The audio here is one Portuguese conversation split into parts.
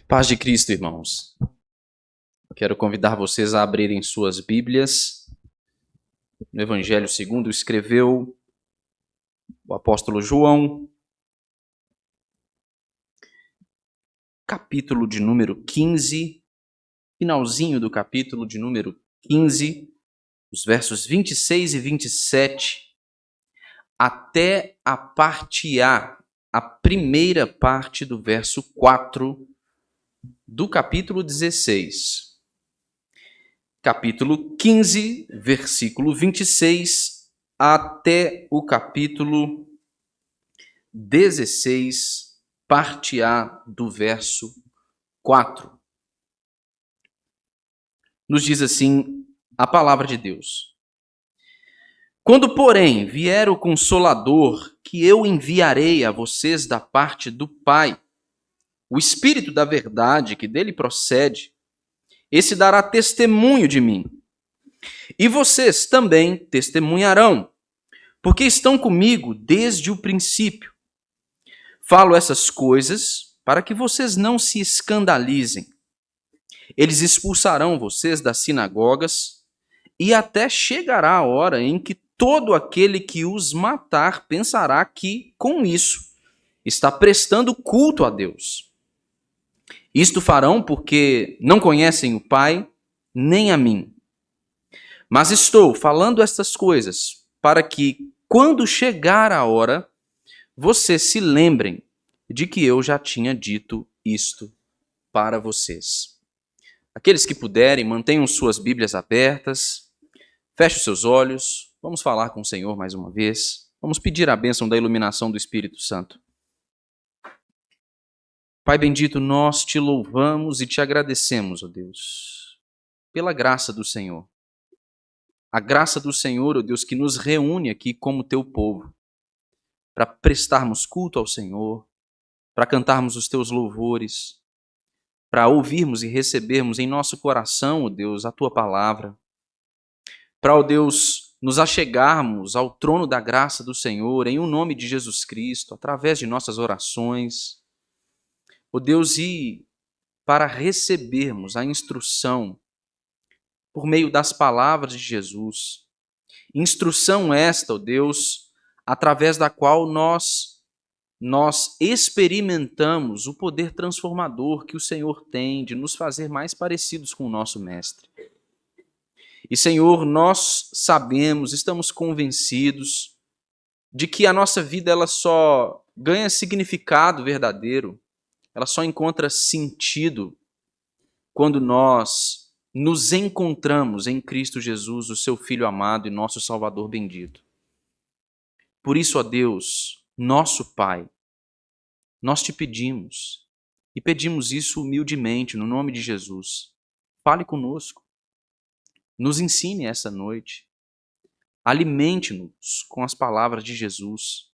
Paz de Cristo, irmãos. Quero convidar vocês a abrirem suas Bíblias no Evangelho segundo escreveu o apóstolo João, capítulo de número 15, finalzinho do capítulo de número 15, os versos 26 e 27, até a parte A, a primeira parte do verso 4 do capítulo 16. Capítulo 15, versículo 26, até o capítulo 16, parte A do verso 4. Nos diz assim a palavra de Deus. Quando, porém, vier o Consolador, que eu enviarei a vocês da parte do Pai, o Espírito da verdade que dele procede, esse dará testemunho de mim. E vocês também testemunharão, porque estão comigo desde o princípio. Falo essas coisas para que vocês não se escandalizem. Eles expulsarão vocês das sinagogas, e até chegará a hora em que todo aquele que os matar pensará que, com isso, está prestando culto a Deus. Isto farão porque não conhecem o Pai, nem a mim. Mas estou falando estas coisas para que, quando chegar a hora, vocês se lembrem de que eu já tinha dito isto para vocês. Aqueles que puderem, mantenham suas Bíblias abertas, fechem seus olhos, vamos falar com o Senhor mais uma vez, vamos pedir a bênção da iluminação do Espírito Santo. Pai bendito, nós te louvamos e te agradecemos, ó Deus, pela graça do Senhor. A graça do Senhor, ó Deus, que nos reúne aqui como teu povo, para prestarmos culto ao Senhor, para cantarmos os teus louvores, para ouvirmos e recebermos em nosso coração, ó Deus, a tua palavra, para, ó Deus, nos achegarmos ao trono da graça do Senhor, em o nome de Jesus Cristo, através de nossas orações, ó Deus, e para recebermos a instrução por meio das palavras de Jesus. Instrução esta, ó Deus, através da qual nós experimentamos o poder transformador que o Senhor tem de nos fazer mais parecidos com o nosso Mestre. E, Senhor, nós sabemos, estamos convencidos de que a nossa vida ela só ganha significado verdadeiro, ela só encontra sentido quando nós nos encontramos em Cristo Jesus, o seu Filho amado e nosso Salvador bendito. Por isso, ó Deus, nosso Pai, nós te pedimos, e pedimos isso humildemente, no nome de Jesus. Fale conosco, nos ensine essa noite, alimente-nos com as palavras de Jesus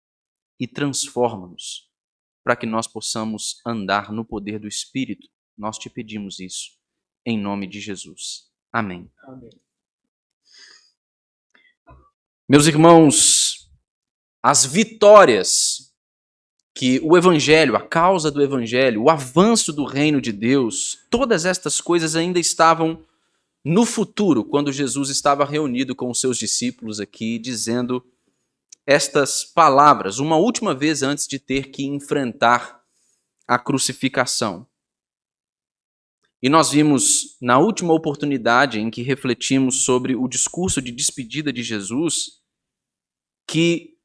e transforma-nos para que nós possamos andar no poder do Espírito. Nós te pedimos isso, em nome de Jesus. Amém. Amém. Meus irmãos, as vitórias que o Evangelho, a causa do Evangelho, o avanço do reino de Deus, todas estas coisas ainda estavam no futuro, quando Jesus estava reunido com os seus discípulos aqui, dizendo estas palavras, uma última vez antes de ter que enfrentar a crucificação. E nós vimos, na última oportunidade em que refletimos sobre o discurso de despedida de Jesus, que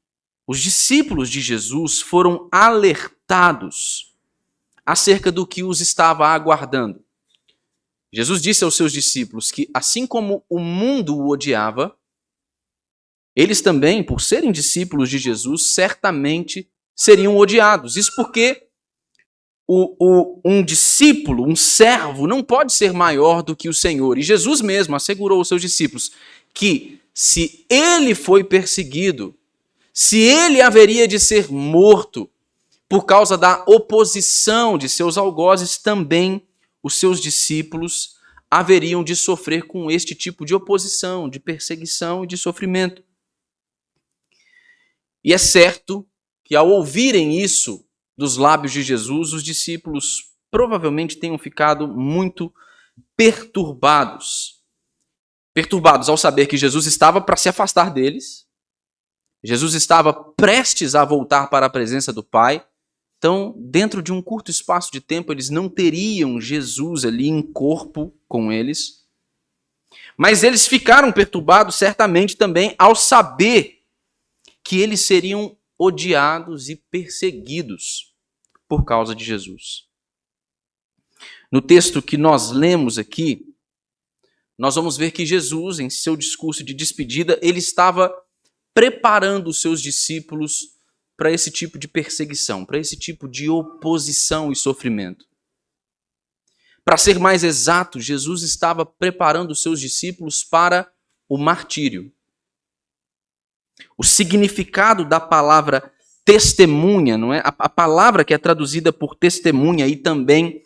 os discípulos de Jesus foram alertados acerca do que os estava aguardando. Jesus disse aos seus discípulos que, assim como o mundo o odiava, eles também, por serem discípulos de Jesus, certamente seriam odiados. Isso porque um discípulo, um servo, não pode ser maior do que o Senhor. E Jesus mesmo assegurou aos seus discípulos que, se ele foi perseguido, se ele haveria de ser morto por causa da oposição de seus algozes, também os seus discípulos haveriam de sofrer com este tipo de oposição, de perseguição e de sofrimento. E é certo que, ao ouvirem isso dos lábios de Jesus, os discípulos provavelmente tenham ficado muito perturbados. Perturbados ao saber que Jesus estava para se afastar deles. Jesus estava prestes a voltar para a presença do Pai. Então, dentro de um curto espaço de tempo, eles não teriam Jesus ali em corpo com eles. Mas eles ficaram perturbados certamente também ao saber que eles seriam odiados e perseguidos por causa de Jesus. No texto que nós lemos aqui, nós vamos ver que Jesus, em seu discurso de despedida, ele estava preparando os seus discípulos para esse tipo de perseguição, para esse tipo de oposição e sofrimento. Para ser mais exato, Jesus estava preparando os seus discípulos para o martírio. O significado da palavra testemunha, não é? A palavra que é traduzida por testemunha e também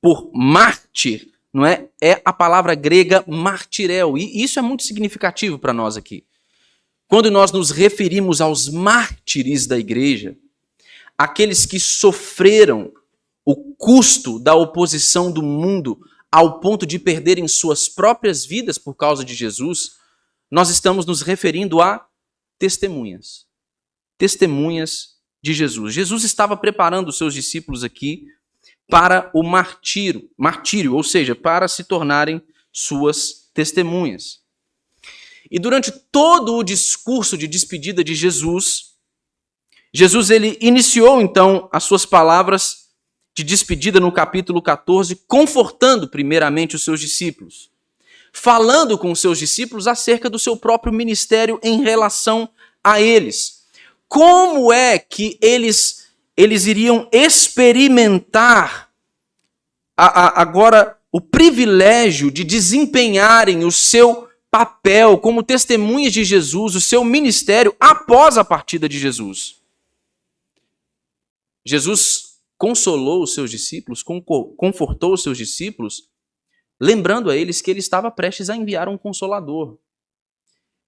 por mártir, não é? É a palavra grega martirel. E isso é muito significativo para nós aqui. Quando nós nos referimos aos mártires da igreja, aqueles que sofreram o custo da oposição do mundo ao ponto de perderem suas próprias vidas por causa de Jesus, nós estamos nos referindo a testemunhas. Testemunhas de Jesus. Jesus estava preparando os seus discípulos aqui para o martírio, ou seja, para se tornarem suas testemunhas. E durante todo o discurso de despedida de Jesus, ele iniciou então as suas palavras de despedida no capítulo 14, confortando primeiramente os seus discípulos, falando com os seus discípulos acerca do seu próprio ministério em relação a eles. Como é que eles iriam experimentar agora o privilégio de desempenharem o seu papel como testemunhas de Jesus, o seu ministério após a partida de Jesus? Jesus consolou os seus discípulos, confortou os seus discípulos, lembrando a eles que ele estava prestes a enviar um consolador.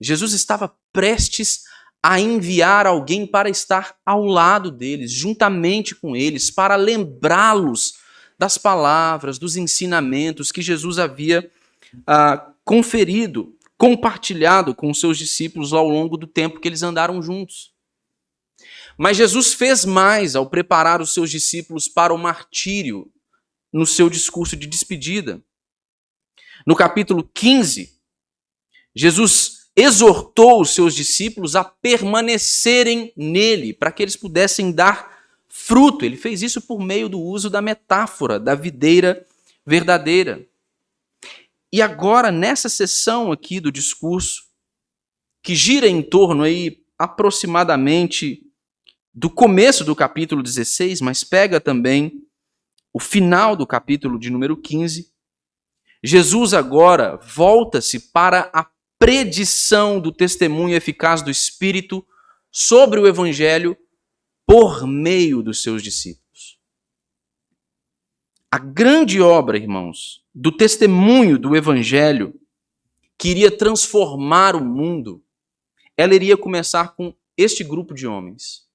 Jesus estava prestes a enviar alguém para estar ao lado deles, juntamente com eles, para lembrá-los das palavras, dos ensinamentos que Jesus havia conferido, compartilhado com os seus discípulos ao longo do tempo que eles andaram juntos. Mas Jesus fez mais ao preparar os seus discípulos para o martírio no seu discurso de despedida. No capítulo 15, Jesus exortou os seus discípulos a permanecerem nele, para que eles pudessem dar fruto. Ele fez isso por meio do uso da metáfora da videira verdadeira. E agora, nessa sessão aqui do discurso, que gira em torno aí aproximadamente do começo do capítulo 16, mas pega também o final do capítulo de número 15, Jesus agora volta-se para a predição do testemunho eficaz do Espírito sobre o Evangelho por meio dos seus discípulos. A grande obra, irmãos, do testemunho do Evangelho, que iria transformar o mundo, ela iria começar com este grupo de homens.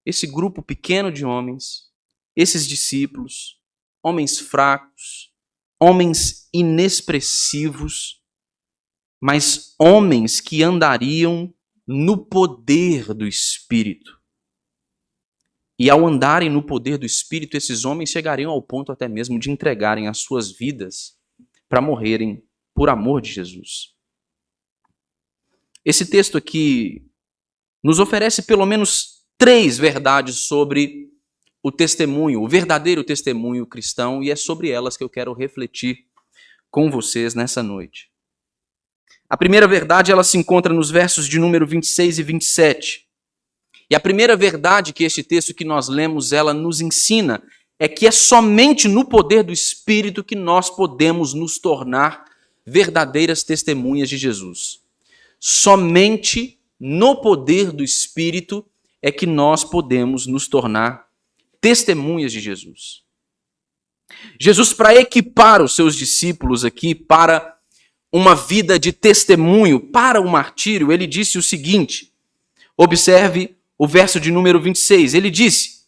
Esse grupo pequeno de homens, esses discípulos, homens fracos, homens inexpressivos, mas homens que andariam no poder do Espírito. E ao andarem no poder do Espírito, esses homens chegariam ao ponto até mesmo de entregarem as suas vidas para morrerem por amor de Jesus. Esse texto aqui nos oferece pelo menos 3 verdades sobre o testemunho, o verdadeiro testemunho cristão, e é sobre elas que eu quero refletir com vocês nessa noite. A primeira verdade, ela se encontra nos versos de número 26 e 27. E a primeira verdade que este texto que nós lemos, ela nos ensina, é que é somente no poder do Espírito que nós podemos nos tornar verdadeiras testemunhas de Jesus. Somente no poder do Espírito é que nós podemos nos tornar testemunhas de Jesus. Jesus, para equipar os seus discípulos aqui para uma vida de testemunho, para o martírio, ele disse o seguinte, observe o verso de número 26, ele disse: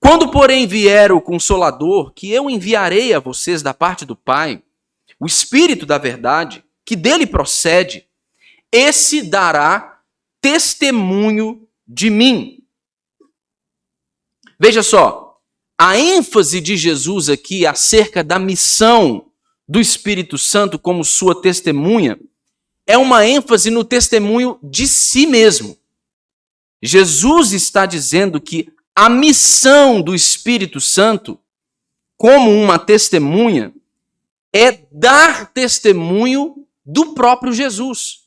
Quando, porém, vier o Consolador, que eu enviarei a vocês da parte do Pai, o Espírito da verdade, que dele procede, esse dará testemunho de mim. Veja só, a ênfase de Jesus aqui acerca da missão do Espírito Santo como sua testemunha é uma ênfase no testemunho de si mesmo. Jesus está dizendo que a missão do Espírito Santo, como uma testemunha, é dar testemunho do próprio Jesus.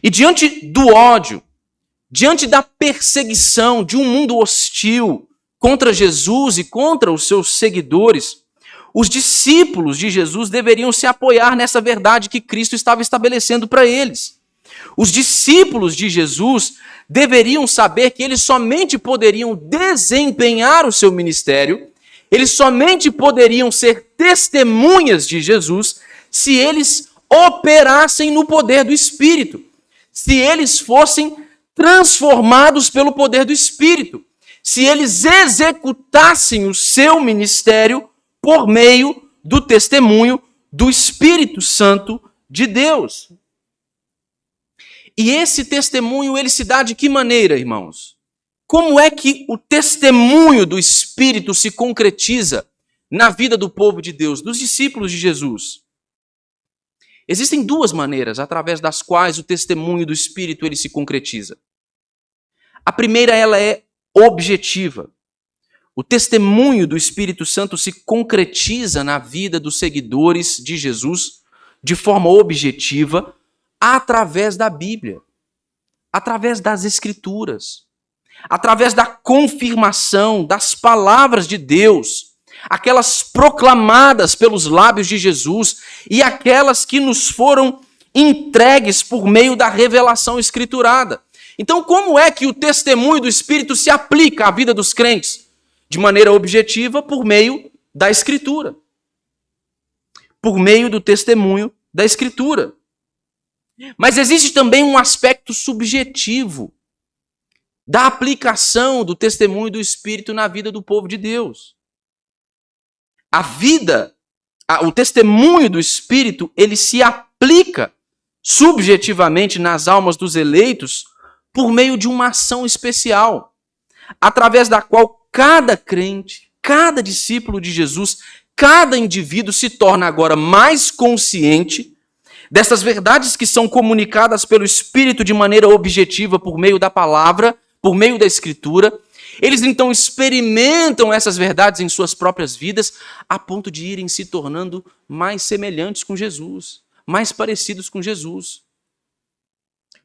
E diante do ódio, diante da perseguição de um mundo hostil contra Jesus e contra os seus seguidores, os discípulos de Jesus deveriam se apoiar nessa verdade que Cristo estava estabelecendo para eles. Os discípulos de Jesus deveriam saber que eles somente poderiam desempenhar o seu ministério, eles somente poderiam ser testemunhas de Jesus se eles operassem no poder do Espírito, se eles fossem transformados pelo poder do Espírito, se eles executassem o seu ministério por meio do testemunho do Espírito Santo de Deus. E esse testemunho, ele se dá de que maneira, irmãos? Como é que o testemunho do Espírito se concretiza na vida do povo de Deus, dos discípulos de Jesus? Existem duas maneiras através das quais o testemunho do Espírito ele se concretiza. A primeira, ela é objetiva. O testemunho do Espírito Santo se concretiza na vida dos seguidores de Jesus de forma objetiva através da Bíblia, através das Escrituras, através da confirmação das palavras de Deus, aquelas proclamadas pelos lábios de Jesus e aquelas que nos foram entregues por meio da revelação escriturada. Então, como é que o testemunho do Espírito se aplica à vida dos crentes? De maneira objetiva, por meio da Escritura. Por meio do testemunho da Escritura. Mas existe também um aspecto subjetivo da aplicação do testemunho do Espírito na vida do povo de Deus. O testemunho do Espírito, ele se aplica subjetivamente nas almas dos eleitos por meio de uma ação especial, através da qual cada crente, cada discípulo de Jesus, cada indivíduo se torna agora mais consciente dessas verdades que são comunicadas pelo Espírito de maneira objetiva por meio da palavra, por meio da Escritura. Eles então experimentam essas verdades em suas próprias vidas a ponto de irem se tornando mais semelhantes com Jesus, mais parecidos com Jesus.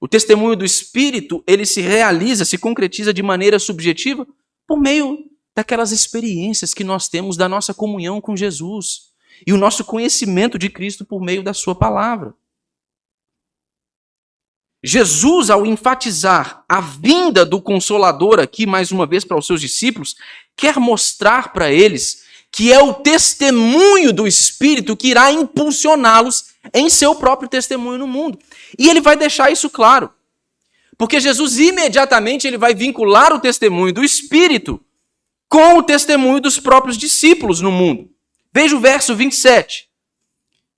O testemunho do Espírito, ele se realiza, se concretiza de maneira subjetiva por meio daquelas experiências que nós temos da nossa comunhão com Jesus e o nosso conhecimento de Cristo por meio da sua palavra. Jesus, ao enfatizar a vinda do Consolador aqui, mais uma vez, para os seus discípulos, quer mostrar para eles que é o testemunho do Espírito que irá impulsioná-los em seu próprio testemunho no mundo. E ele vai deixar isso claro. Porque Jesus imediatamente ele vai vincular o testemunho do Espírito com o testemunho dos próprios discípulos no mundo. Veja o verso 27.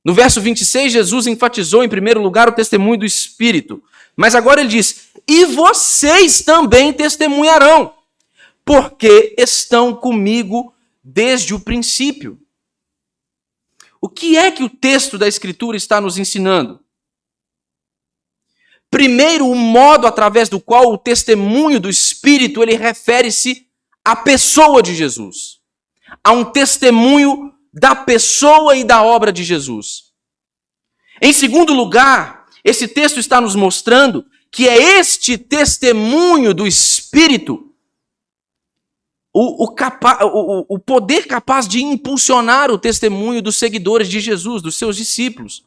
No verso 26, Jesus enfatizou em primeiro lugar o testemunho do Espírito. Mas agora ele diz, e vocês também testemunharão, porque estão comigo desde o princípio. O que é que o texto da Escritura está nos ensinando? Primeiro, o modo através do qual o testemunho do Espírito ele refere-se à pessoa de Jesus. A um testemunho da pessoa e da obra de Jesus. Em segundo lugar, esse texto está nos mostrando que é este testemunho do Espírito o poder capaz de impulsionar o testemunho dos seguidores de Jesus, dos seus discípulos.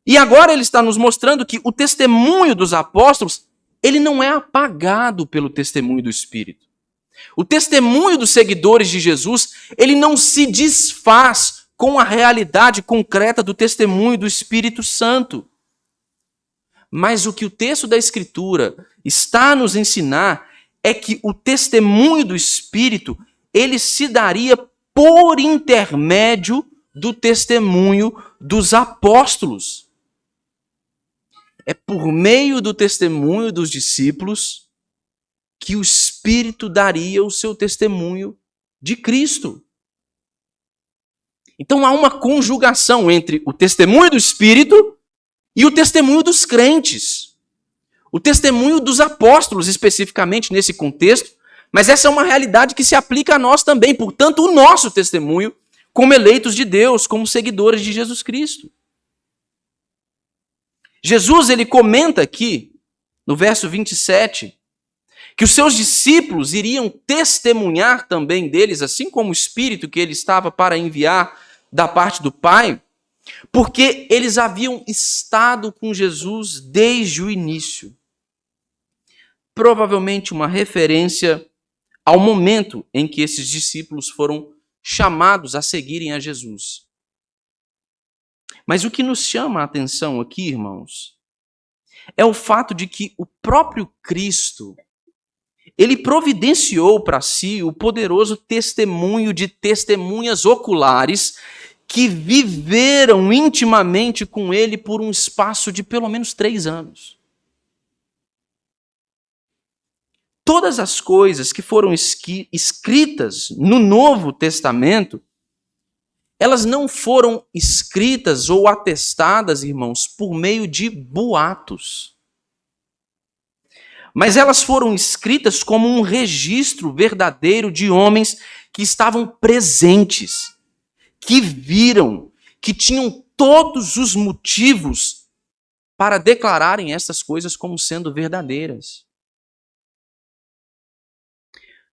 E agora ele está nos mostrando que o testemunho dos apóstolos, ele não é apagado pelo testemunho do Espírito. O testemunho dos seguidores de Jesus, ele não se desfaz com a realidade concreta do testemunho do Espírito Santo. Mas o que o texto da Escritura está a nos ensinar é que o testemunho do Espírito, ele se daria por intermédio do testemunho dos apóstolos. É por meio do testemunho dos discípulos que o Espírito daria o seu testemunho de Cristo. Então há uma conjugação entre o testemunho do Espírito e o testemunho dos crentes. O testemunho dos apóstolos, especificamente nesse contexto, mas essa é uma realidade que se aplica a nós também. Portanto, o nosso testemunho como eleitos de Deus, como seguidores de Jesus Cristo. Jesus, ele comenta aqui, no verso 27, que os seus discípulos iriam testemunhar também deles, assim como o Espírito que ele estava para enviar da parte do Pai, porque eles haviam estado com Jesus desde o início. Provavelmente uma referência ao momento em que esses discípulos foram chamados a seguirem a Jesus. Mas o que nos chama a atenção aqui, irmãos, é o fato de que o próprio Cristo, ele providenciou para si o poderoso testemunho de testemunhas oculares que viveram intimamente com ele por um espaço de pelo menos 3 anos. Todas as coisas que foram escritas no Novo Testamento, elas não foram escritas ou atestadas, irmãos, por meio de boatos. Mas elas foram escritas como um registro verdadeiro de homens que estavam presentes, que viram, que tinham todos os motivos para declararem essas coisas como sendo verdadeiras.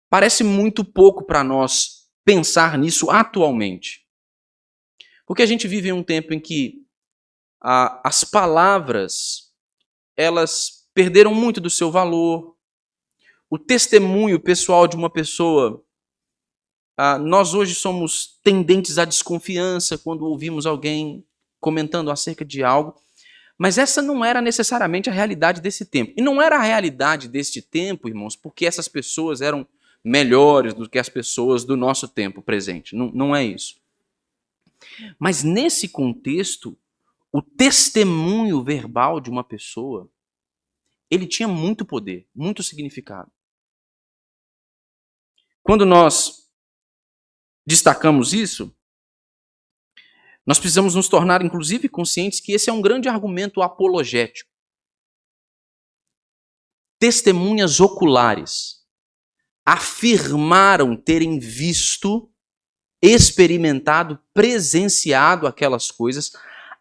Parece muito pouco para nós pensar nisso atualmente. Porque a gente vive em um tempo em que as palavras, elas perderam muito do seu valor. O testemunho pessoal de uma pessoa, nós hoje somos tendentes à desconfiança quando ouvimos alguém comentando acerca de algo. Mas essa não era necessariamente a realidade desse tempo. E não era a realidade deste tempo, irmãos, porque essas pessoas eram melhores do que as pessoas do nosso tempo presente. Não é isso. Mas nesse contexto, o testemunho verbal de uma pessoa, ele tinha muito poder, muito significado. Quando nós destacamos isso, nós precisamos nos tornar, inclusive, conscientes que esse é um grande argumento apologético. Testemunhas oculares afirmaram terem visto, experimentado, presenciado aquelas coisas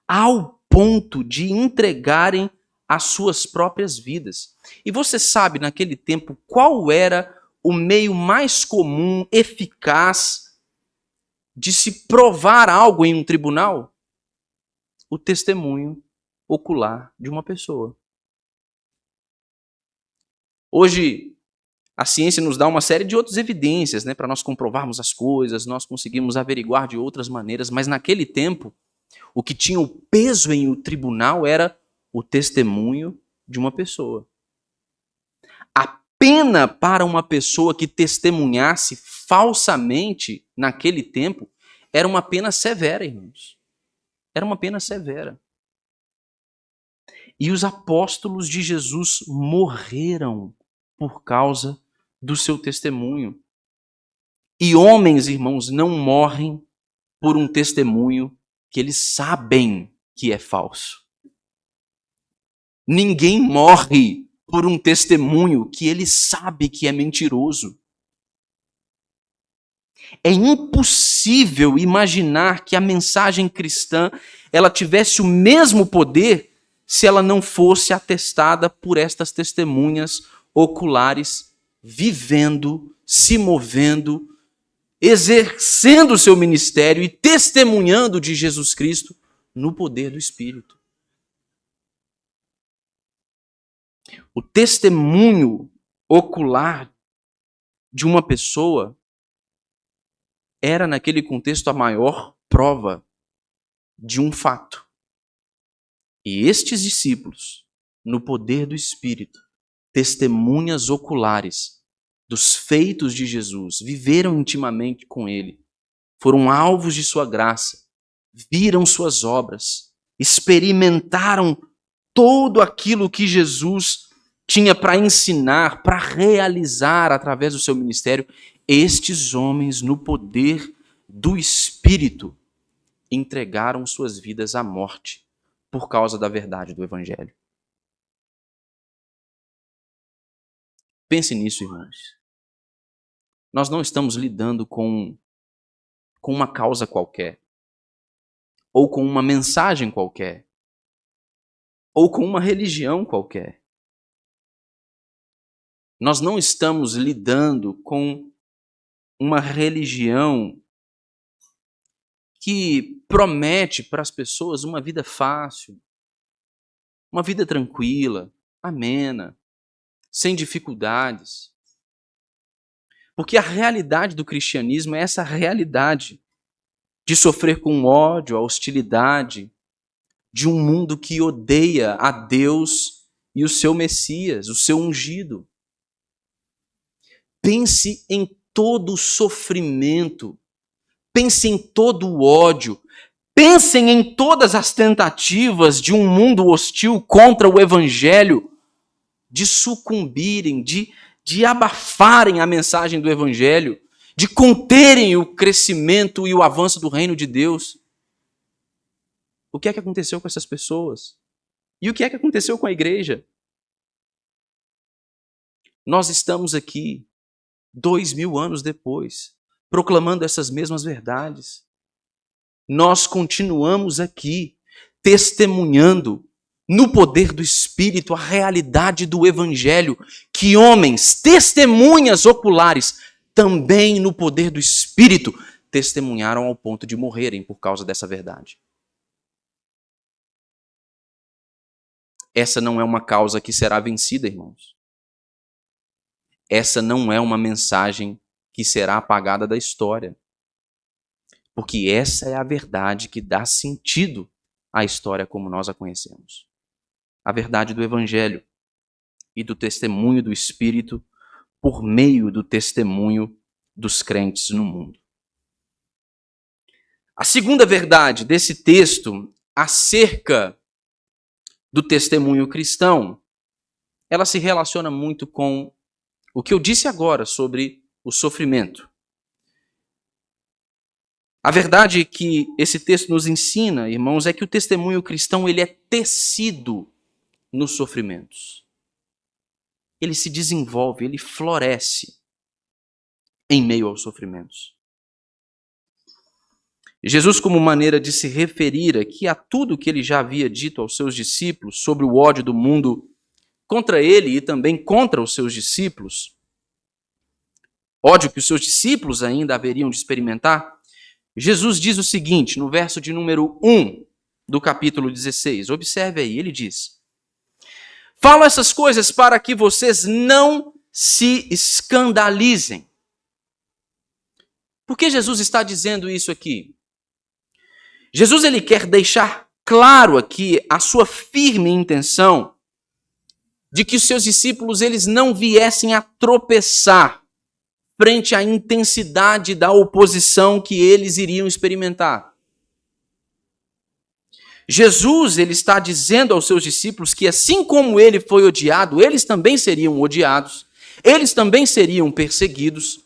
ao ponto de entregarem as suas próprias vidas. E você sabe, naquele tempo, qual era o meio mais comum, eficaz, de se provar algo em um tribunal? O testemunho ocular de uma pessoa. Hoje, a ciência nos dá uma série de outras evidências, para nós comprovarmos as coisas, nós conseguimos averiguar de outras maneiras, mas naquele tempo, o que tinha o peso em um tribunal era o testemunho de uma pessoa. A pena para uma pessoa que testemunhasse falsamente naquele tempo era uma pena severa, irmãos. Era uma pena severa. E os apóstolos de Jesus morreram por causa do seu testemunho. E homens, irmãos, não morrem por um testemunho que eles sabem que é falso. Ninguém morre por um testemunho que ele sabe que é mentiroso. É impossível imaginar que a mensagem cristã ela tivesse o mesmo poder se ela não fosse atestada por estas testemunhas oculares, vivendo, se movendo, exercendo o seu ministério e testemunhando de Jesus Cristo no poder do Espírito. O testemunho ocular de uma pessoa era, naquele contexto, a maior prova de um fato. E estes discípulos, no poder do Espírito, testemunhas oculares, dos feitos de Jesus, viveram intimamente com ele, foram alvos de sua graça, viram suas obras, experimentaram todo aquilo que Jesus tinha para ensinar, para realizar através do seu ministério, estes homens, no poder do Espírito, entregaram suas vidas à morte por causa da verdade do Evangelho. Pense nisso, irmãos. Nós não estamos lidando com uma causa qualquer, ou com uma mensagem qualquer, ou com uma religião qualquer. Nós não estamos lidando com uma religião que promete para as pessoas uma vida fácil, uma vida tranquila, amena, sem dificuldades. Porque a realidade do cristianismo é essa realidade de sofrer com ódio, a hostilidade de um mundo que odeia a Deus e o seu Messias, o seu ungido. Pense em todo o sofrimento, pense em todo o ódio, pensem em todas as tentativas de um mundo hostil contra o Evangelho de sucumbirem, de abafarem a mensagem do Evangelho, de conterem o crescimento e o avanço do reino de Deus. O que é que aconteceu com essas pessoas? E o que é que aconteceu com a igreja? Nós estamos aqui, 2000 anos depois, proclamando essas mesmas verdades. Nós continuamos aqui, testemunhando no poder do Espírito a realidade do Evangelho, que homens, testemunhas oculares, também no poder do Espírito, testemunharam ao ponto de morrerem por causa dessa verdade. Essa não é uma causa que será vencida, irmãos. Essa não é uma mensagem que será apagada da história. Porque essa é a verdade que dá sentido à história como nós a conhecemos. A verdade do Evangelho e do testemunho do Espírito por meio do testemunho dos crentes no mundo. A segunda verdade desse texto acerca do testemunho cristão, ela se relaciona muito com o que eu disse agora sobre o sofrimento. A verdade que esse texto nos ensina, irmãos, é que o testemunho cristão ele é tecido nos sofrimentos. Ele se desenvolve, ele floresce em meio aos sofrimentos. Jesus, como maneira de se referir aqui a tudo que ele já havia dito aos seus discípulos sobre o ódio do mundo contra ele e também contra os seus discípulos, ódio que os seus discípulos ainda haveriam de experimentar, Jesus diz o seguinte, no verso de número 1 do capítulo 16, observe aí, ele diz: falo essas coisas para que vocês não se escandalizem. Por que Jesus está dizendo isso aqui? Jesus ele quer deixar claro aqui a sua firme intenção de que os seus discípulos eles não viessem a tropeçar frente à intensidade da oposição que eles iriam experimentar. Jesus ele está dizendo aos seus discípulos que assim como ele foi odiado, eles também seriam odiados, eles também seriam perseguidos.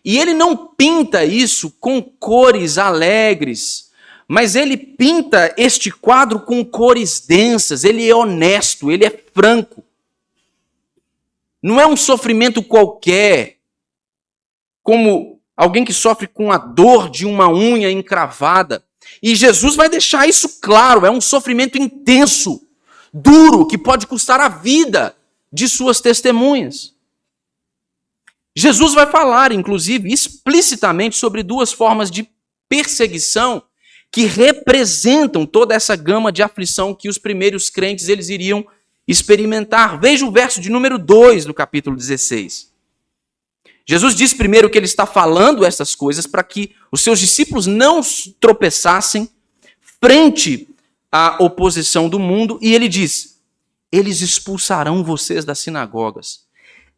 E ele não pinta isso com cores alegres, mas ele pinta este quadro com cores densas, ele é honesto, ele é franco. Não é um sofrimento qualquer, como alguém que sofre com a dor de uma unha encravada. E Jesus vai deixar isso claro, é um sofrimento intenso, duro, que pode custar a vida de suas testemunhas. Jesus vai falar, inclusive, explicitamente sobre duas formas de perseguição que representam toda essa gama de aflição que os primeiros crentes eles iriam experimentar. Veja o verso de número 2 do capítulo 16. Jesus diz primeiro que ele está falando essas coisas para que os seus discípulos não tropeçassem frente à oposição do mundo, e ele diz: eles expulsarão vocês das sinagogas.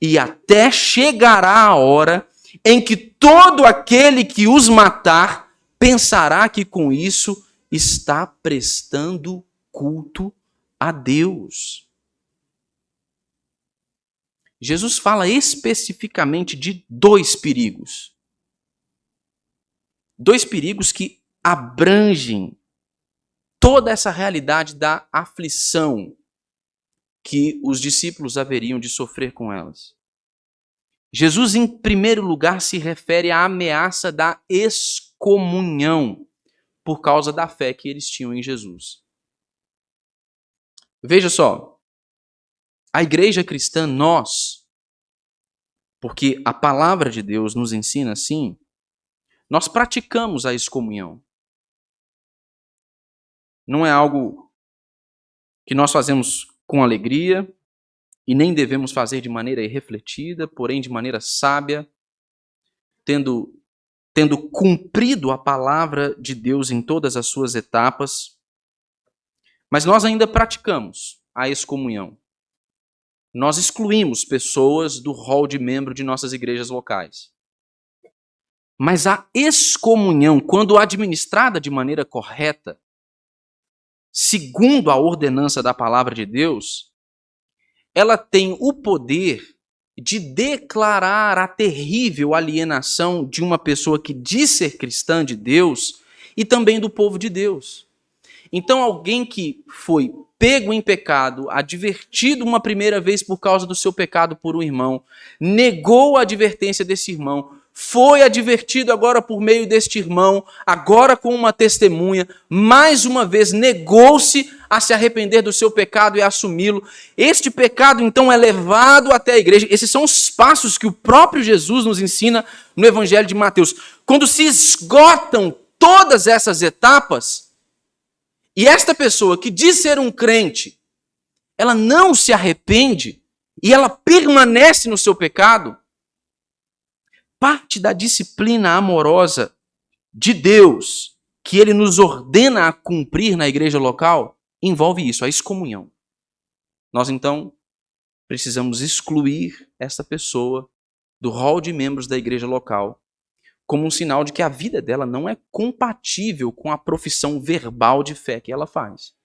e até chegará a hora em que todo aquele que os matar pensará que com isso está prestando culto a Deus. Jesus fala especificamente de dois perigos. Dois perigos que abrangem toda essa realidade da aflição que os discípulos haveriam de sofrer com elas. Jesus, em primeiro lugar, se refere à ameaça da excomunhão por causa da fé que eles tinham em Jesus. Veja só, a igreja cristã, nós, porque a palavra de Deus nos ensina assim, nós praticamos a excomunhão. Não é algo que nós fazemos com alegria e nem devemos fazer de maneira irrefletida, porém de maneira sábia, tendo cumprido a palavra de Deus em todas as suas etapas. Mas nós ainda praticamos a excomunhão. Nós excluímos pessoas do rol de membro de nossas igrejas locais. Mas a excomunhão, quando administrada de maneira correta, segundo a ordenança da palavra de Deus, ela tem o poder de declarar a terrível alienação de uma pessoa que diz ser cristã de Deus e também do povo de Deus. Então, alguém que foi pego em pecado, advertido uma primeira vez por causa do seu pecado por um irmão, negou a advertência desse irmão, foi advertido agora por meio deste irmão, agora com uma testemunha, mais uma vez negou-se a se arrepender do seu pecado e a assumi-lo. Este pecado, então, é levado até a igreja. Esses são os passos que o próprio Jesus nos ensina no Evangelho de Mateus. Quando se esgotam todas essas etapas, e esta pessoa que diz ser um crente, ela não se arrepende e ela permanece no seu pecado, parte da disciplina amorosa de Deus que ele nos ordena a cumprir na igreja local envolve isso, a excomunhão. Nós, então, precisamos excluir essa pessoa do rol de membros da igreja local como um sinal de que a vida dela não é compatível com a profissão verbal de fé que ela faz.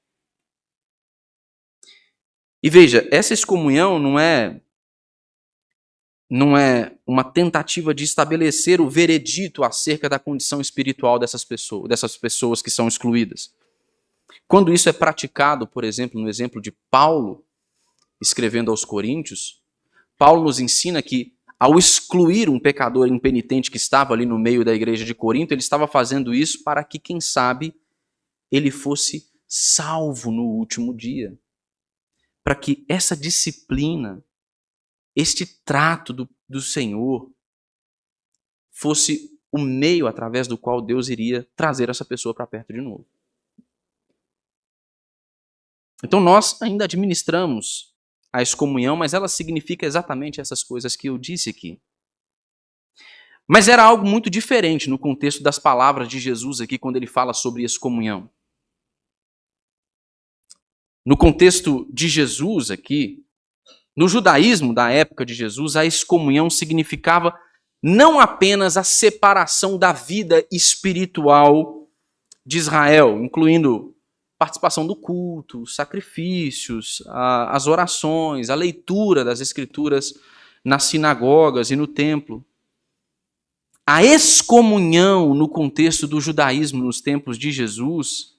E veja, essa excomunhão não é uma tentativa de estabelecer o veredito acerca da condição espiritual dessas pessoas que são excluídas. Quando isso é praticado, por exemplo, no exemplo de Paulo, escrevendo aos Coríntios, Paulo nos ensina que, ao excluir um pecador impenitente que estava ali no meio da igreja de Corinto, ele estava fazendo isso para que, quem sabe, ele fosse salvo no último dia. Para que essa disciplina, este trato do Senhor, fosse o meio através do qual Deus iria trazer essa pessoa para perto de novo. Então nós ainda administramos a excomunhão, mas ela significa exatamente essas coisas que eu disse aqui. Mas era algo muito diferente no contexto das palavras de Jesus aqui, quando ele fala sobre excomunhão. No contexto de Jesus aqui, no judaísmo da época de Jesus, a excomunhão significava não apenas a separação da vida espiritual de Israel, incluindo participação do culto, sacrifícios, as orações, a leitura das escrituras nas sinagogas e no templo. A excomunhão no contexto do judaísmo nos tempos de Jesus,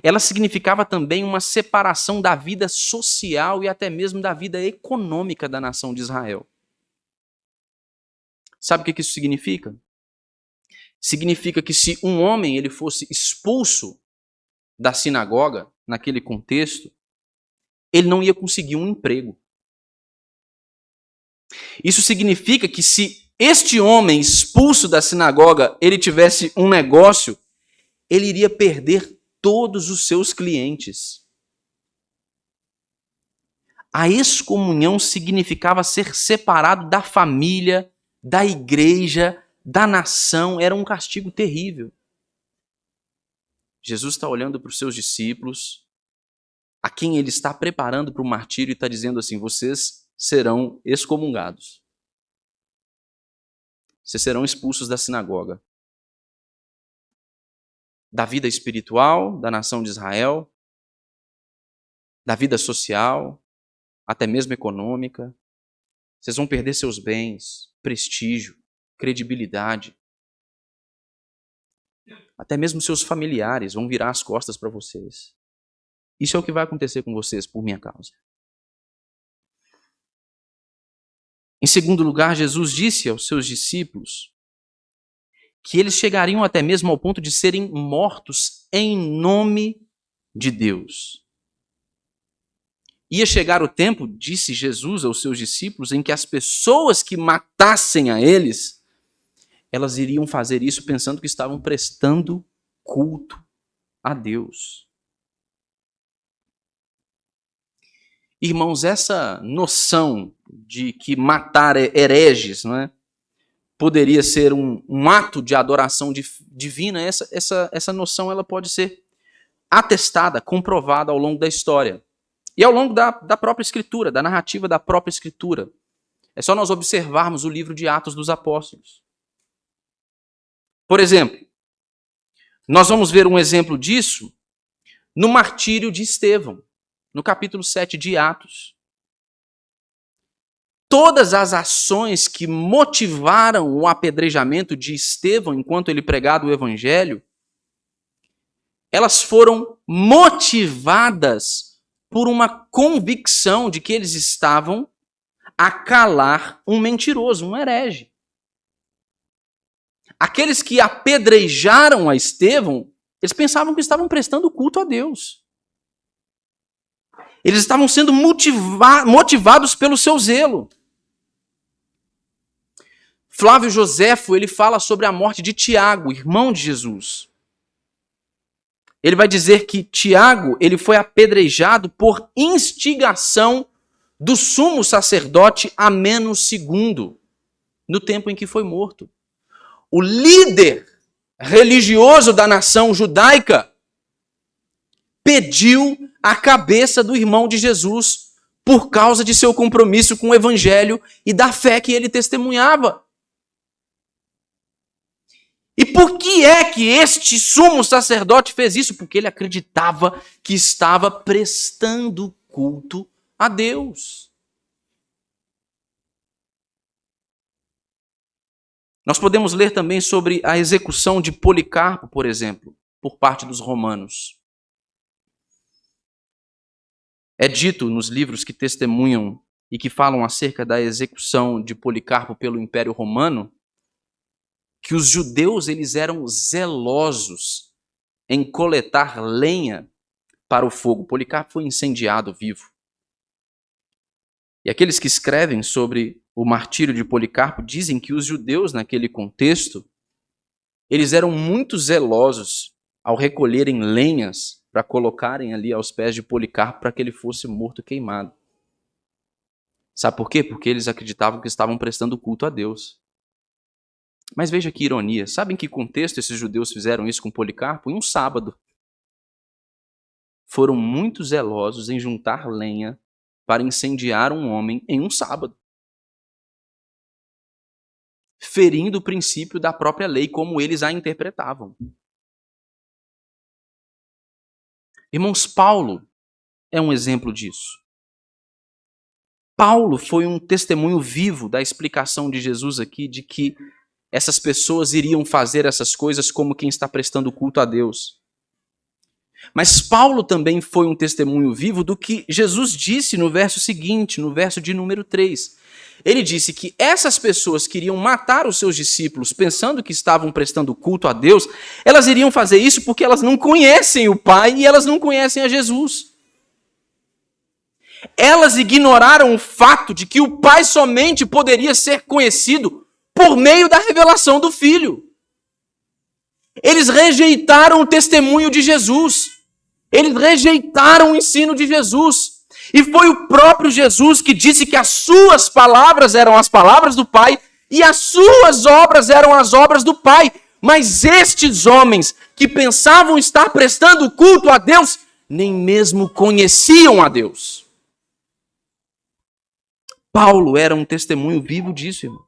ela significava também uma separação da vida social e até mesmo da vida econômica da nação de Israel. Sabe o que isso significa? Significa que se um homem ele fosse expulso da sinagoga, naquele contexto, ele não ia conseguir um emprego. Isso significa que se este homem expulso da sinagoga, ele tivesse um negócio, ele iria perder todos os seus clientes. A excomunhão significava ser separado da família, da igreja, da nação. Era um castigo terrível. Jesus está olhando para os seus discípulos, a quem ele está preparando para o martírio, e está dizendo assim: vocês serão excomungados. Vocês serão expulsos da sinagoga, da vida espiritual da nação de Israel, da vida social, até mesmo econômica. Vocês vão perder seus bens, prestígio, credibilidade. Até mesmo seus familiares vão virar as costas para vocês. Isso é o que vai acontecer com vocês por minha causa. Em segundo lugar, Jesus disse aos seus discípulos que eles chegariam até mesmo ao ponto de serem mortos em nome de Deus. Ia chegar o tempo, disse Jesus aos seus discípulos, em que as pessoas que matassem a eles, elas iriam fazer isso pensando que estavam prestando culto a Deus. Irmãos, essa noção de que matar hereges, não é, poderia ser um ato de adoração divina, essa noção ela pode ser atestada, comprovada ao longo da história. E ao longo da própria Escritura, da narrativa da própria Escritura. É só nós observarmos o livro de Atos dos Apóstolos. Por exemplo, nós vamos ver um exemplo disso no martírio de Estevão, no capítulo 7 de Atos. Todas as ações que motivaram o apedrejamento de Estevão enquanto ele pregava o Evangelho, elas foram motivadas por uma convicção de que eles estavam a calar um mentiroso, um herege. Aqueles que apedrejaram a Estevão, eles pensavam que estavam prestando culto a Deus. Eles estavam sendo motivados pelo seu zelo. Flávio Joséfo, ele fala sobre a morte de Tiago, irmão de Jesus. Ele vai dizer que Tiago, ele foi apedrejado por instigação do sumo sacerdote Ameno II, no tempo em que foi morto. O líder religioso da nação judaica pediu a cabeça do irmão de Jesus por causa de seu compromisso com o evangelho e da fé que ele testemunhava. E por que é que este sumo sacerdote fez isso? Porque ele acreditava que estava prestando culto a Deus. Nós podemos ler também sobre a execução de Policarpo, por exemplo, por parte dos romanos. É dito nos livros que testemunham e que falam acerca da execução de Policarpo pelo Império Romano, que os judeus eles eram zelosos em coletar lenha para o fogo. Policarpo foi incendiado vivo. E aqueles que escrevem sobre o martírio de Policarpo dizem que os judeus, naquele contexto, eles eram muito zelosos ao recolherem lenhas para colocarem ali aos pés de Policarpo para que ele fosse morto queimado. Sabe por quê? Porque eles acreditavam que estavam prestando culto a Deus. Mas veja que ironia. Sabe em que contexto esses judeus fizeram isso com Policarpo? Em um sábado. Foram muito zelosos em juntar lenha para incendiar um homem em um sábado, ferindo o princípio da própria lei, como eles a interpretavam. Irmãos, Paulo é um exemplo disso. Paulo foi um testemunho vivo da explicação de Jesus aqui, de que essas pessoas iriam fazer essas coisas como quem está prestando culto a Deus. Mas Paulo também foi um testemunho vivo do que Jesus disse no verso seguinte, no verso de número 3. Ele disse que essas pessoas que iriam matar os seus discípulos pensando que estavam prestando culto a Deus, elas iriam fazer isso porque elas não conhecem o Pai e elas não conhecem a Jesus. Elas ignoraram o fato de que o Pai somente poderia ser conhecido por meio da revelação do Filho. Eles rejeitaram o testemunho de Jesus. Eles rejeitaram o ensino de Jesus. E foi o próprio Jesus que disse que as suas palavras eram as palavras do Pai e as suas obras eram as obras do Pai. Mas estes homens que pensavam estar prestando culto a Deus, nem mesmo conheciam a Deus. Paulo era um testemunho vivo disso, irmão.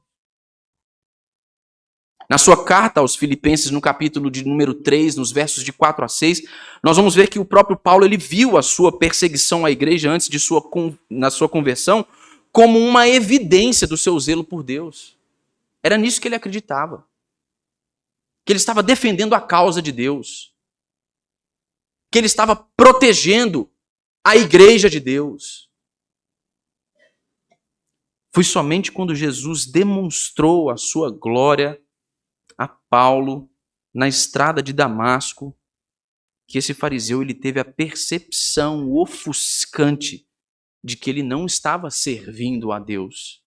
Na sua carta aos Filipenses, no capítulo de número 3, nos versos de 4 a 6, nós vamos ver que o próprio Paulo ele viu a sua perseguição à igreja antes de na sua conversão como uma evidência do seu zelo por Deus. Era nisso que ele acreditava. Que ele estava defendendo a causa de Deus. Que ele estava protegendo a igreja de Deus. Foi somente quando Jesus demonstrou a sua glória a Paulo na estrada de Damasco que esse fariseu ele teve a percepção ofuscante de que ele não estava servindo a Deus,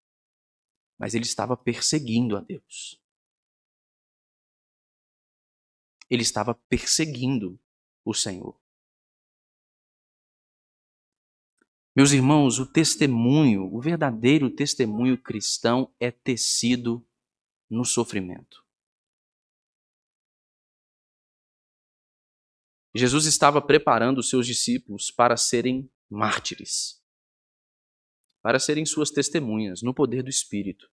mas ele estava perseguindo a Deus. Ele estava perseguindo o Senhor. Meus irmãos, o testemunho, o verdadeiro testemunho cristão é tecido no sofrimento. Jesus estava preparando os seus discípulos para serem mártires, para serem suas testemunhas no poder do Espírito.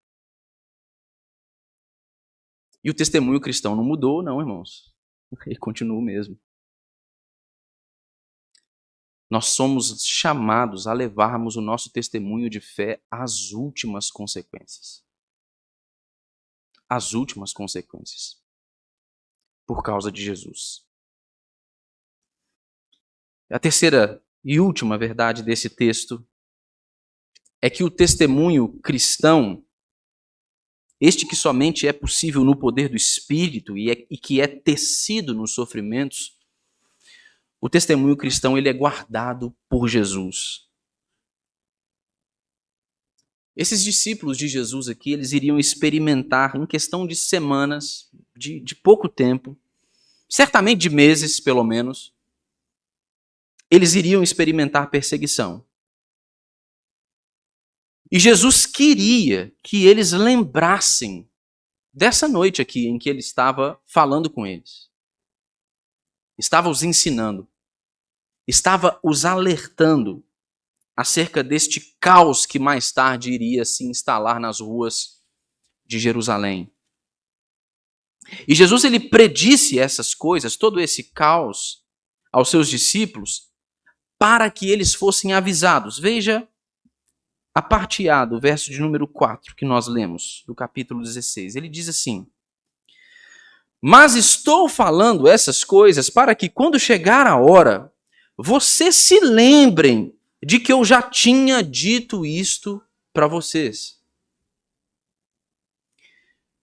E o testemunho cristão não mudou, não, irmãos. Ele continua o mesmo. Nós somos chamados a levarmos o nosso testemunho de fé às últimas consequências. Às últimas consequências. Por causa de Jesus. A terceira e última verdade desse texto é que o testemunho cristão, este que somente é possível no poder do Espírito e que é tecido nos sofrimentos, o testemunho cristão ele é guardado por Jesus. Esses discípulos de Jesus aqui, eles iriam experimentar em questão de semanas, de pouco tempo, certamente de meses pelo menos, eles iriam experimentar perseguição. E Jesus queria que eles lembrassem dessa noite aqui em que ele estava falando com eles. Estava os ensinando. Estava os alertando acerca deste caos que mais tarde iria se instalar nas ruas de Jerusalém. E Jesus ele predisse essas coisas, todo esse caos, aos seus discípulos, para que eles fossem avisados. Veja a parte A do verso de número 4 que nós lemos, do capítulo 16. Ele diz assim: mas estou falando essas coisas para que quando chegar a hora, vocês se lembrem de que eu já tinha dito isto para vocês.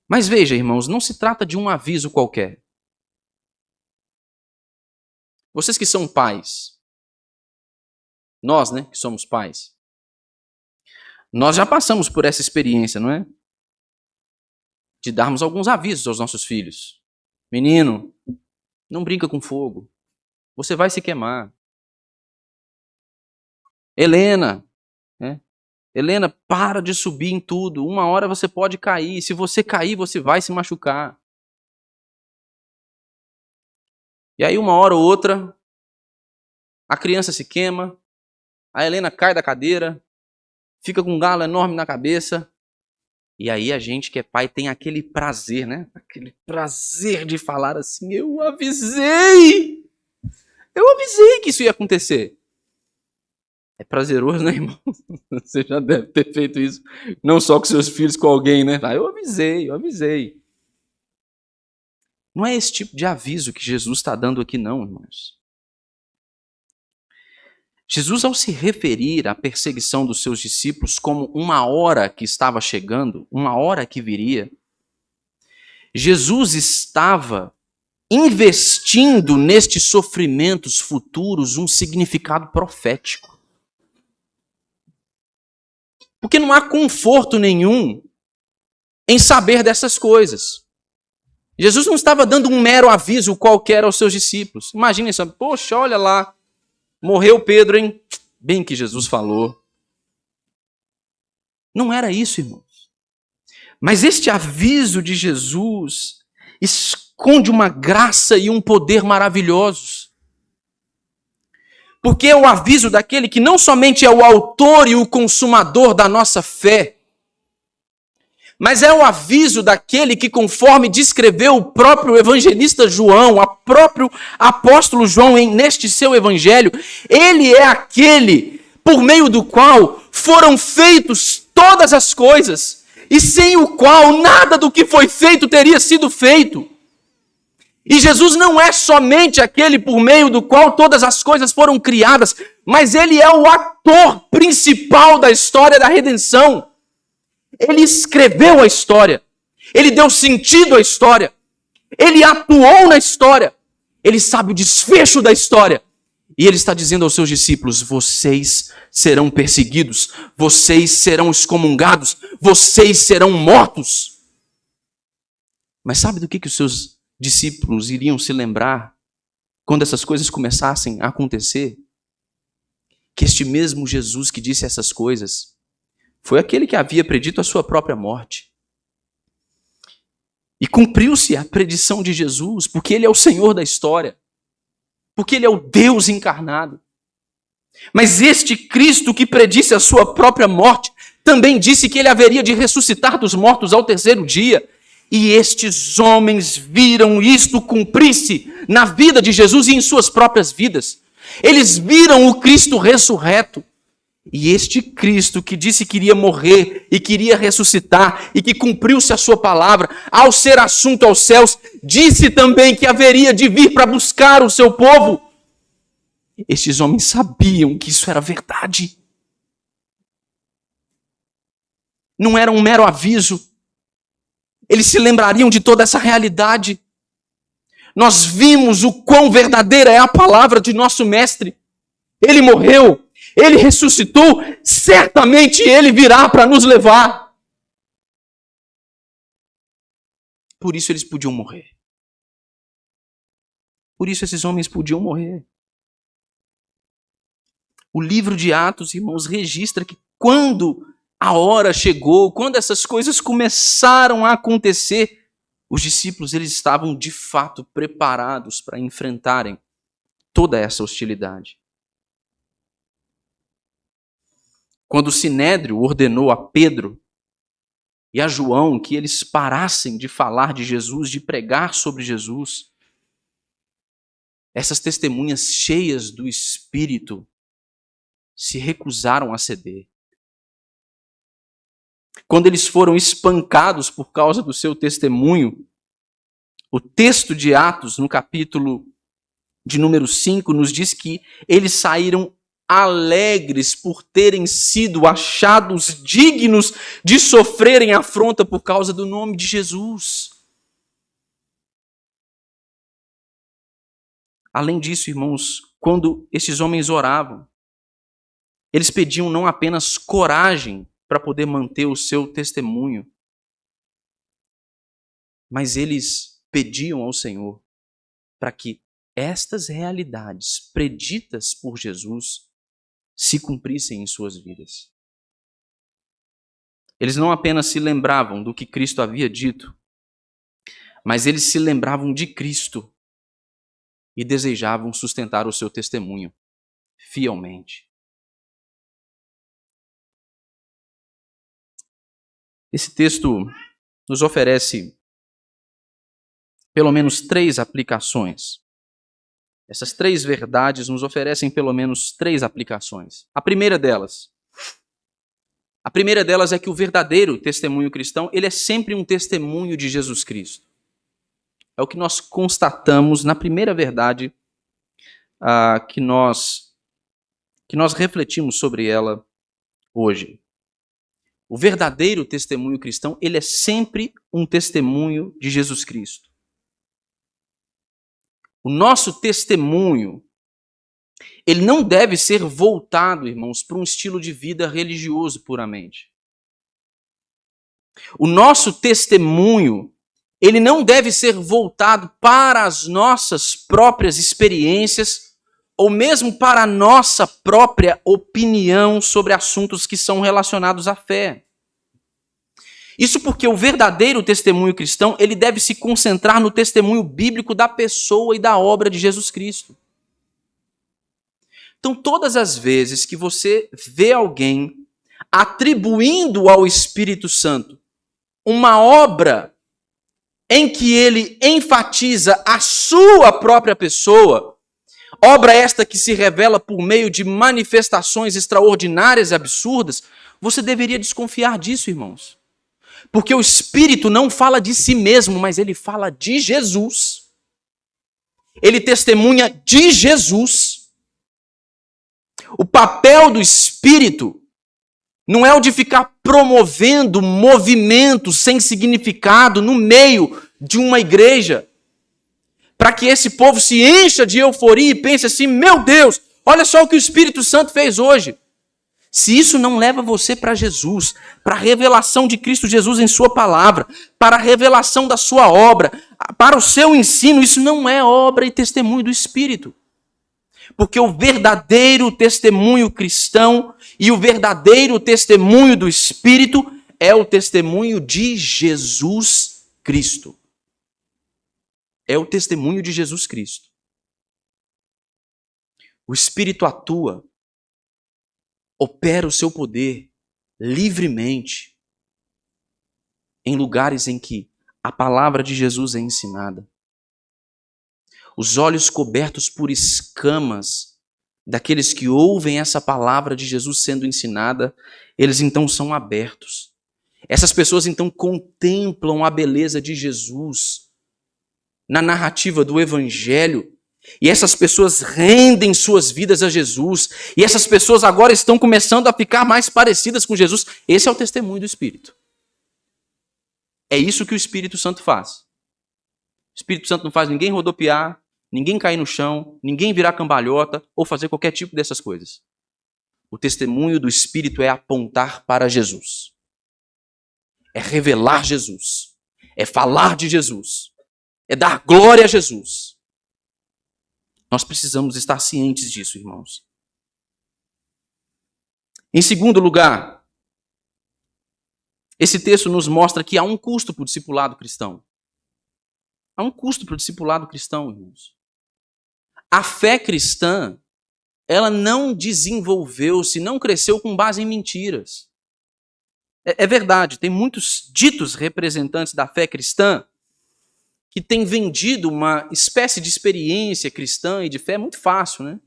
Mas veja, irmãos, não se trata de um aviso qualquer. Vocês que são pais, nós, né, que somos pais, nós já passamos por essa experiência, não é? De darmos alguns avisos aos nossos filhos. Menino, não brinca com fogo. Você vai se queimar. Helena, né? Helena, para de subir em tudo. Uma hora você pode cair. Se você cair, você vai se machucar. E aí, uma hora ou outra, a criança se queima, a Helena cai da cadeira, fica com um galo enorme na cabeça. E aí a gente que é pai tem aquele prazer, né? Aquele prazer de falar assim, eu avisei que isso ia acontecer. É prazeroso, né, irmão? Você já deve ter feito isso, não só com seus filhos, com alguém, né? Eu avisei. Não é esse tipo de aviso que Jesus está dando aqui, não, irmãos. Jesus, ao se referir à perseguição dos seus discípulos como uma hora que estava chegando, uma hora que viria, Jesus estava investindo nestes sofrimentos futuros um significado profético. Porque não há conforto nenhum em saber dessas coisas. Jesus não estava dando um mero aviso qualquer aos seus discípulos. Imaginem só, poxa, olha lá, morreu Pedro, hein? Bem que Jesus falou. Não era isso, irmãos. Mas este aviso de Jesus esconde uma graça e um poder maravilhosos. Porque é o aviso daquele que não somente é o autor e o consumador da nossa fé, mas é o aviso daquele que, conforme descreveu o próprio evangelista João, o próprio apóstolo João neste seu evangelho, ele é aquele por meio do qual foram feitas todas as coisas, e sem o qual nada do que foi feito teria sido feito. E Jesus não é somente aquele por meio do qual todas as coisas foram criadas, mas ele é o ator principal da história da redenção. Ele escreveu a história, ele deu sentido à história, ele atuou na história, ele sabe o desfecho da história. E ele está dizendo aos seus discípulos: vocês serão perseguidos, vocês serão excomungados, vocês serão mortos. Mas sabe do que os seus discípulos iriam se lembrar quando essas coisas começassem a acontecer? Que este mesmo Jesus que disse essas coisas foi aquele que havia predito a sua própria morte. E cumpriu-se a predição de Jesus, porque ele é o Senhor da história, porque ele é o Deus encarnado. Mas este Cristo que predisse a sua própria morte, também disse que ele haveria de ressuscitar dos mortos ao terceiro dia. E estes homens viram isto cumprir-se na vida de Jesus e em suas próprias vidas. Eles viram o Cristo ressurreto. E este Cristo que disse que iria morrer e que iria ressuscitar e que cumpriu-se a sua palavra, ao ser assunto aos céus, disse também que haveria de vir para buscar o seu povo. Estes homens sabiam que isso era verdade. Não era um mero aviso. Eles se lembrariam de toda essa realidade. Nós vimos o quão verdadeira é a palavra de nosso Mestre. Ele morreu. Ele ressuscitou, certamente ele virá para nos levar. Por isso eles podiam morrer. Por isso esses homens podiam morrer. O livro de Atos, irmãos, registra que quando a hora chegou, quando essas coisas começaram a acontecer, os discípulos eles estavam de fato preparados para enfrentarem toda essa hostilidade. Quando o Sinédrio ordenou a Pedro e a João que eles parassem de falar de Jesus, de pregar sobre Jesus, essas testemunhas cheias do Espírito se recusaram a ceder. Quando eles foram espancados por causa do seu testemunho, o texto de Atos, no capítulo de número 5, nos diz que eles saíram alegres por terem sido achados dignos de sofrerem afronta por causa do nome de Jesus. Além disso, irmãos, quando esses homens oravam, eles pediam não apenas coragem para poder manter o seu testemunho, mas eles pediam ao Senhor para que estas realidades preditas por Jesus se cumprissem em suas vidas. Eles não apenas se lembravam do que Cristo havia dito, mas eles se lembravam de Cristo e desejavam sustentar o seu testemunho fielmente. Esse texto nos oferece pelo menos 3 aplicações. Essas 3 verdades nos oferecem pelo menos 3 aplicações. A primeira delas é que o verdadeiro testemunho cristão, ele é sempre um testemunho de Jesus Cristo. É o que nós constatamos na primeira verdade que nós refletimos sobre ela hoje. O verdadeiro testemunho cristão, ele é sempre um testemunho de Jesus Cristo. O nosso testemunho, ele não deve ser voltado, irmãos, para um estilo de vida religioso puramente. O nosso testemunho, ele não deve ser voltado para as nossas próprias experiências ou mesmo para a nossa própria opinião sobre assuntos que são relacionados à fé. Isso porque o verdadeiro testemunho cristão, ele deve se concentrar no testemunho bíblico da pessoa e da obra de Jesus Cristo. Então, todas as vezes que você vê alguém atribuindo ao Espírito Santo uma obra em que ele enfatiza a sua própria pessoa, obra esta que se revela por meio de manifestações extraordinárias e absurdas, você deveria desconfiar disso, irmãos. Porque o Espírito não fala de si mesmo, mas ele fala de Jesus. Ele testemunha de Jesus. O papel do Espírito não é o de ficar promovendo movimentos sem significado no meio de uma igreja, para que esse povo se encha de euforia e pense assim: meu Deus, olha só o que o Espírito Santo fez hoje. Se isso não leva você para Jesus, para a revelação de Cristo Jesus em sua palavra, para a revelação da sua obra, para o seu ensino, isso não é obra e testemunho do Espírito. Porque o verdadeiro testemunho cristão e o verdadeiro testemunho do Espírito é o testemunho de Jesus Cristo. É o testemunho de Jesus Cristo. O Espírito atua, opera o seu poder livremente em lugares em que a palavra de Jesus é ensinada. Os olhos cobertos por escamas daqueles que ouvem essa palavra de Jesus sendo ensinada, eles então são abertos. Essas pessoas então contemplam a beleza de Jesus na narrativa do Evangelho. E essas pessoas rendem suas vidas a Jesus. E essas pessoas agora estão começando a ficar mais parecidas com Jesus. Esse é o testemunho do Espírito. É isso que o Espírito Santo faz. O Espírito Santo não faz ninguém rodopiar, ninguém cair no chão, ninguém virar cambalhota ou fazer qualquer tipo dessas coisas. O testemunho do Espírito é apontar para Jesus. É revelar Jesus. É falar de Jesus. É dar glória a Jesus. Nós precisamos estar cientes disso, irmãos. Em segundo lugar, esse texto nos mostra que há um custo para o discipulado cristão. Há um custo para o discipulado cristão, irmãos. A fé cristã, ela não desenvolveu-se, não cresceu com base em mentiras. É verdade, tem muitos ditos representantes da fé cristã que têm vendido uma espécie de experiência cristã e de fé muito fácil, né?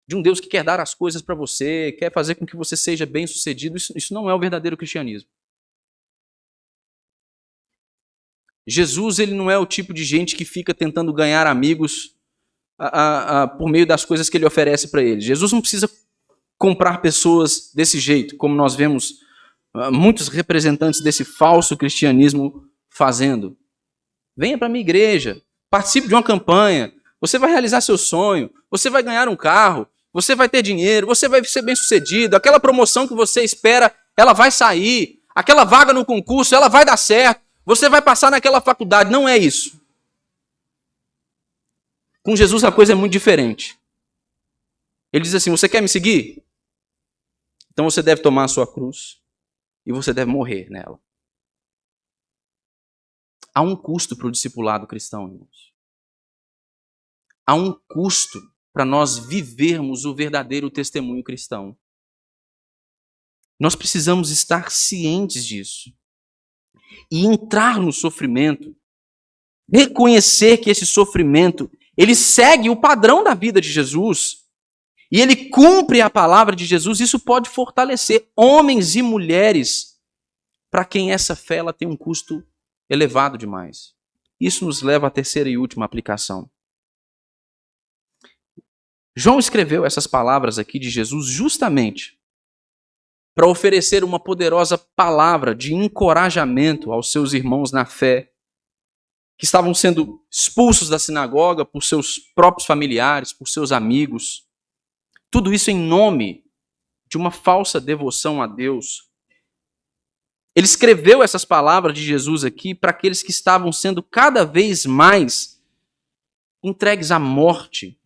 De um Deus que quer dar as coisas para você, quer fazer com que você seja bem-sucedido. Isso não é o verdadeiro cristianismo. Jesus, ele não é o tipo de gente que fica tentando ganhar amigos por meio das coisas que ele oferece para eles. Jesus não precisa comprar pessoas desse jeito, como nós vemos muitos representantes desse falso cristianismo fazendo. Venha para a minha igreja, participe de uma campanha, você vai realizar seu sonho, você vai ganhar um carro, você vai ter dinheiro, você vai ser bem-sucedido, aquela promoção que você espera, ela vai sair, aquela vaga no concurso, ela vai dar certo, você vai passar naquela faculdade. Não é isso. Com Jesus a coisa é muito diferente. Ele diz assim: você quer me seguir? Então você deve tomar a sua cruz e você deve morrer nela. Há um custo para o discipulado cristão, irmãos. Há um custo para nós vivermos o verdadeiro testemunho cristão. Nós precisamos estar cientes disso. E entrar no sofrimento, reconhecer que esse sofrimento, ele segue o padrão da vida de Jesus, e ele cumpre a palavra de Jesus. Isso pode fortalecer homens e mulheres para quem essa fé ela tem um custo elevado demais. Isso nos leva à terceira e última aplicação. João escreveu essas palavras aqui de Jesus justamente para oferecer uma poderosa palavra de encorajamento aos seus irmãos na fé, que estavam sendo expulsos da sinagoga por seus próprios familiares, por seus amigos. Tudo isso em nome de uma falsa devoção a Deus. Ele escreveu essas palavras de Jesus aqui para aqueles que estavam sendo cada vez mais entregues à morte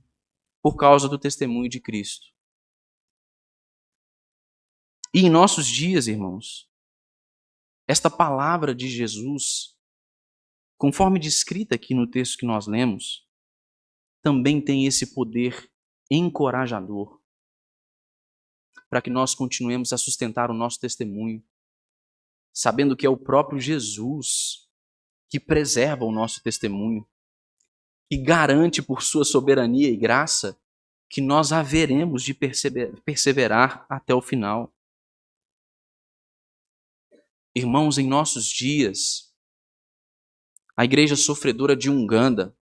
por causa do testemunho de Cristo. E em nossos dias, irmãos, esta palavra de Jesus, conforme descrita aqui no texto que nós lemos, também tem esse poder encorajador, para que nós continuemos a sustentar o nosso testemunho, sabendo que é o próprio Jesus que preserva o nosso testemunho, que garante por sua soberania e graça que nós haveremos de perseverar até o final. Irmãos, em nossos dias, a igreja sofredora de Uganda,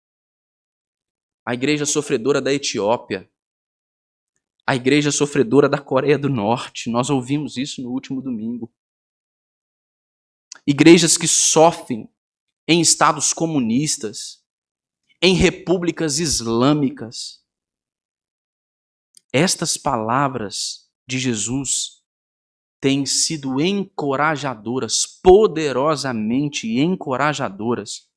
a igreja sofredora da Etiópia, a igreja sofredora da Coreia do Norte, nós ouvimos isso no último domingo. Igrejas que sofrem em estados comunistas, em repúblicas islâmicas. Estas palavras de Jesus têm sido encorajadoras, poderosamente encorajadoras,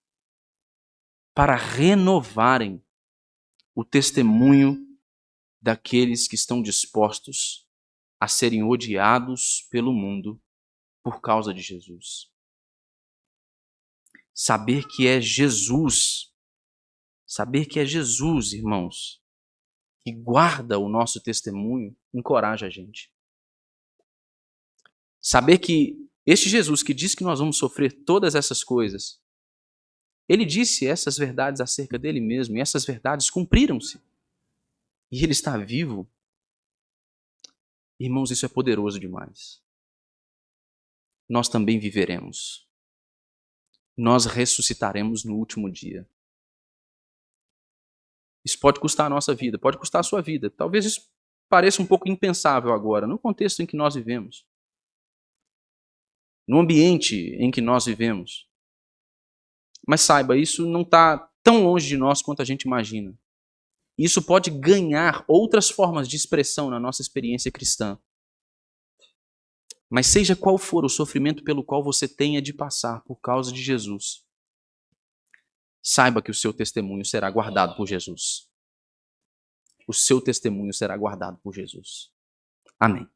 para renovarem o testemunho daqueles que estão dispostos a serem odiados pelo mundo por causa de Jesus. Saber que é Jesus, irmãos, que guarda o nosso testemunho, encoraja a gente. Saber que este Jesus que diz que nós vamos sofrer todas essas coisas, ele disse essas verdades acerca dele mesmo, e essas verdades cumpriram-se. E ele está vivo. Irmãos, isso é poderoso demais. Nós também viveremos. Nós ressuscitaremos no último dia. Isso pode custar a nossa vida, pode custar a sua vida. Talvez isso pareça um pouco impensável agora, no contexto em que nós vivemos. No ambiente em que nós vivemos. Mas saiba, isso não está tão longe de nós quanto a gente imagina. Isso pode ganhar outras formas de expressão na nossa experiência cristã. Mas seja qual for o sofrimento pelo qual você tenha de passar por causa de Jesus, saiba que o seu testemunho será guardado por Jesus. O seu testemunho será guardado por Jesus. Amém.